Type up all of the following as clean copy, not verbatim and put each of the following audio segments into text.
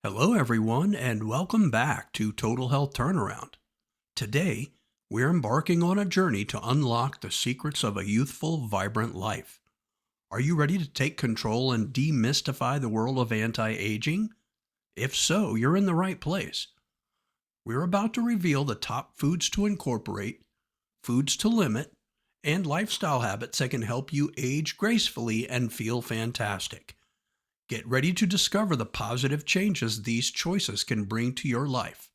Hello, everyone, and welcome back to Total Health Turnaround. Today, we're embarking on a journey to unlock the secrets of a youthful, vibrant life. Are you ready to take control and demystify the world of anti-aging? If so, you're in the right place. We're about to reveal the top foods to incorporate, foods to limit, and lifestyle habits that can help you age gracefully and feel fantastic. Get ready to discover the positive changes these choices can bring to your life.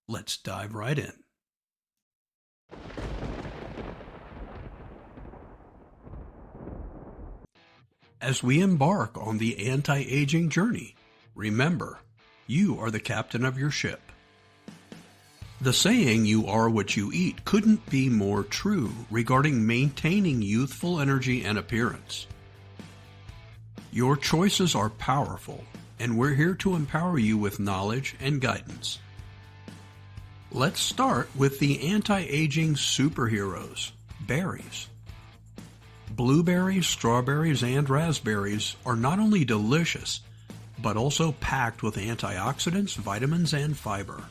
Let's dive right in. As we embark on the anti-aging journey, remember, you are the captain of your ship. The saying, "you are what you eat," couldn't be more true regarding maintaining youthful energy and appearance. Your choices are powerful, and we're here to empower you with knowledge and guidance. Let's start with the anti-aging superheroes, berries. Blueberries, strawberries, and raspberries are not only delicious, but also packed with antioxidants, vitamins, and fiber.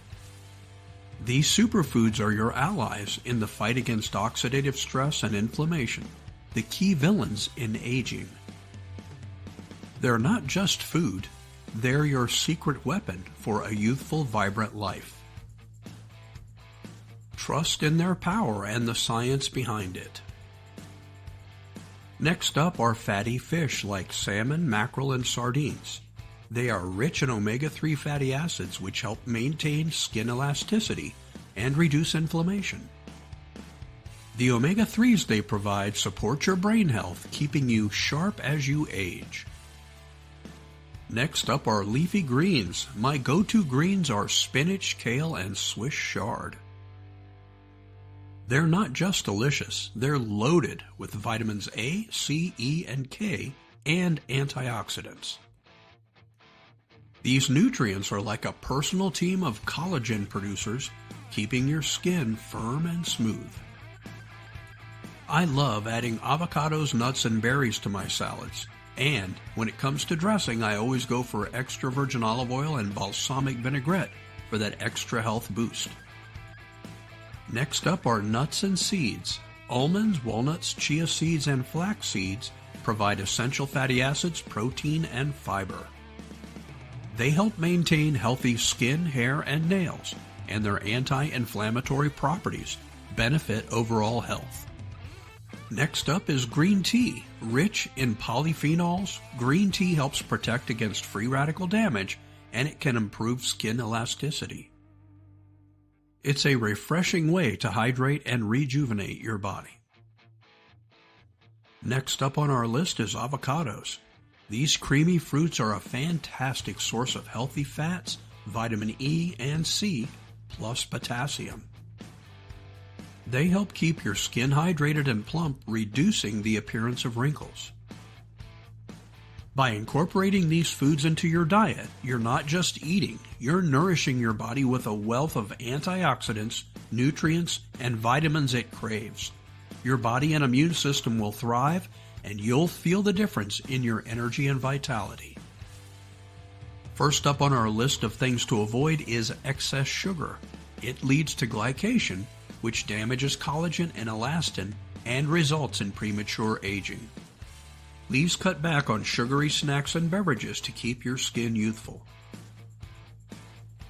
These superfoods are your allies in the fight against oxidative stress and inflammation, the key villains in aging. They're not just food, they're your secret weapon for a youthful, vibrant life. Trust in their power and the science behind it. Next up are fatty fish like salmon, mackerel, and sardines. They are rich in omega-3 fatty acids which help maintain skin elasticity and reduce inflammation. The omega-3s they provide support your brain health, keeping you sharp as you age. Next up are leafy greens. My go-to greens are spinach, kale, and Swiss chard. They're not just delicious, they're loaded with vitamins A, C, E, and K, and antioxidants. These nutrients are like a personal team of collagen producers, keeping your skin firm and smooth. I love adding avocados, nuts, and berries to my salads. And when it comes to dressing, I always go for extra virgin olive oil and balsamic vinaigrette for that extra health boost. Next up are nuts and seeds. Almonds, walnuts, chia seeds, and flax seeds provide essential fatty acids, protein, and fiber. They help maintain healthy skin, hair, and nails, and their anti-inflammatory properties benefit overall health. Next up is green tea. Rich in polyphenols, green tea helps protect against free radical damage, and it can improve skin elasticity. It's a refreshing way to hydrate and rejuvenate your body. Next up on our list is avocados. These creamy fruits are a fantastic source of healthy fats, vitamin E and C, plus potassium. They help keep your skin hydrated and plump, reducing the appearance of wrinkles. By incorporating these foods into your diet, you're not just eating, you're nourishing your body with a wealth of antioxidants, nutrients, and vitamins it craves. Your body and immune system will thrive, and you'll feel the difference in your energy and vitality. First up on our list of things to avoid is excess sugar. It leads to glycation, which damages collagen and elastin and results in premature aging. Please cut back on sugary snacks and beverages to keep your skin youthful.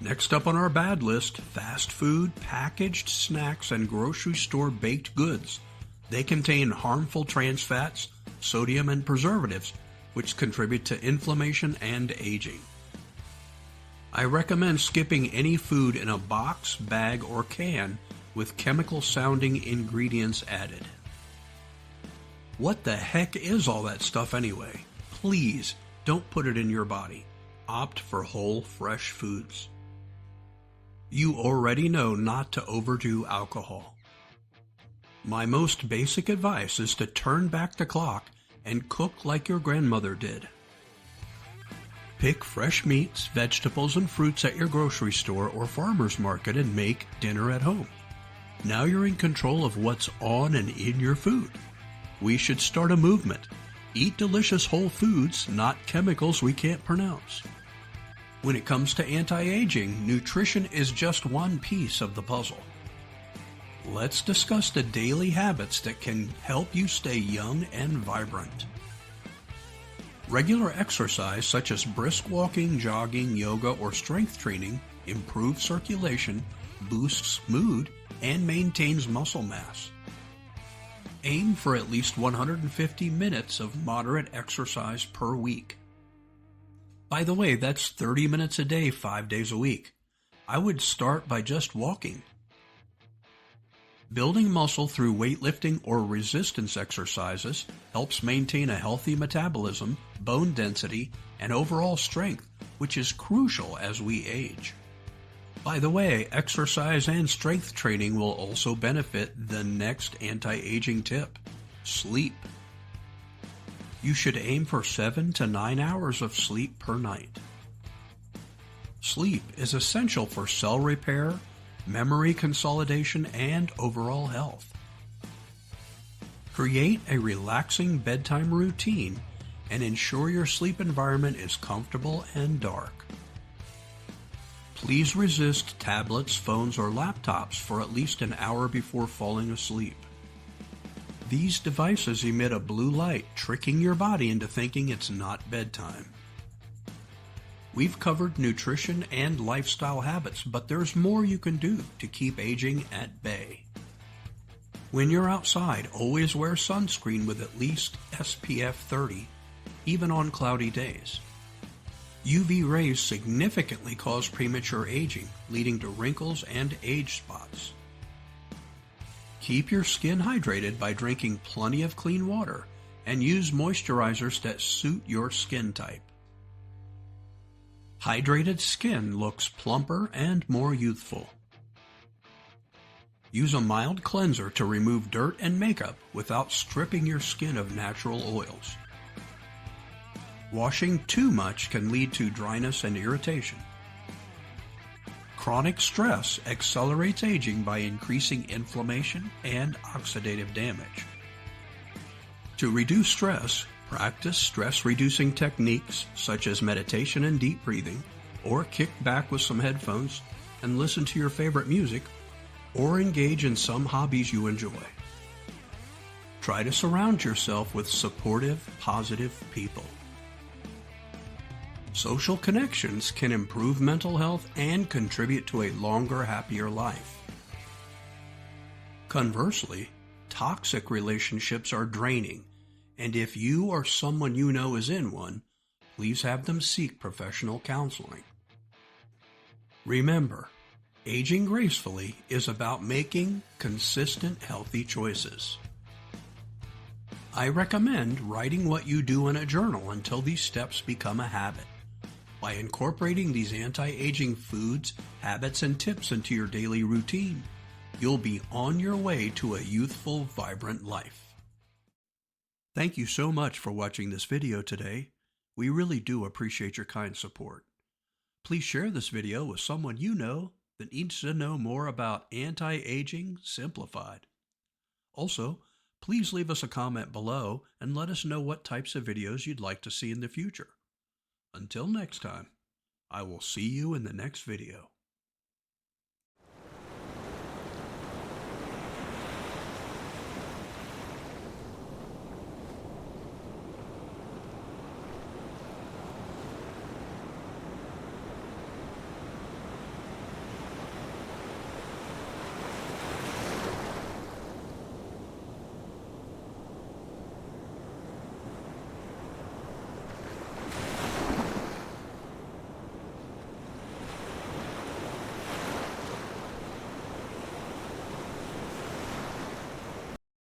Next up on our bad list, fast food, packaged snacks, and grocery store baked goods. They contain harmful trans fats, sodium, and preservatives, which contribute to inflammation and aging. I recommend skipping any food in a box, bag, or can with chemical-sounding ingredients added. What the heck is all that stuff anyway? Please don't put it in your body. Opt for whole, fresh foods. You already know not to overdo alcohol. My most basic advice is to turn back the clock and cook like your grandmother did. Pick fresh meats, vegetables, and fruits at your grocery store or farmer's market and make dinner at home. Now you're in control of what's on and in your food. We should start a movement. Eat delicious whole foods, not chemicals we can't pronounce. When it comes to anti-aging, nutrition is just one piece of the puzzle. Let's discuss the daily habits that can help you stay young and vibrant. Regular exercise such as brisk walking, jogging, yoga, or strength training improves circulation, boosts mood, and maintains muscle mass. Aim for at least 150 minutes of moderate exercise per week. By the way, that's 30 minutes a day, 5 days a week. I would start by just walking. Building muscle through weightlifting or resistance exercises helps maintain a healthy metabolism, bone density, and overall strength, which is crucial as we age. By the way, exercise and strength training will also benefit the next anti-aging tip: sleep. You should aim for 7 to 9 hours of sleep per night. Sleep is essential for cell repair, memory consolidation, and overall health. Create a relaxing bedtime routine and ensure your sleep environment is comfortable and dark. Please resist tablets, phones, or laptops for at least an hour before falling asleep. These devices emit a blue light, tricking your body into thinking it's not bedtime. We've covered nutrition and lifestyle habits, but there's more you can do to keep aging at bay. When you're outside, always wear sunscreen with at least SPF 30, even on cloudy days. UV rays significantly cause premature aging, leading to wrinkles and age spots. Keep your skin hydrated by drinking plenty of clean water and use moisturizers that suit your skin type. Hydrated skin looks plumper and more youthful. Use a mild cleanser to remove dirt and makeup without stripping your skin of natural oils. Washing too much can lead to dryness and irritation. Chronic stress accelerates aging by increasing inflammation and oxidative damage. To reduce stress, practice stress-reducing techniques such as meditation and deep breathing, or kick back with some headphones and listen to your favorite music, or engage in some hobbies you enjoy. Try to surround yourself with supportive, positive people. Social connections can improve mental health and contribute to a longer, happier life. Conversely, toxic relationships are draining, and if you or someone you know is in one, please have them seek professional counseling. Remember, aging gracefully is about making consistent, healthy choices. I recommend writing what you do in a journal until these steps become a habit. By incorporating these anti-aging foods, habits, and tips into your daily routine, you'll be on your way to a youthful, vibrant life. Thank you so much for watching this video today. We really do appreciate your kind support. Please share this video with someone you know that needs to know more about anti-aging simplified. Also, please leave us a comment below and let us know what types of videos you'd like to see in the future. Until next time, I will see you in the next video.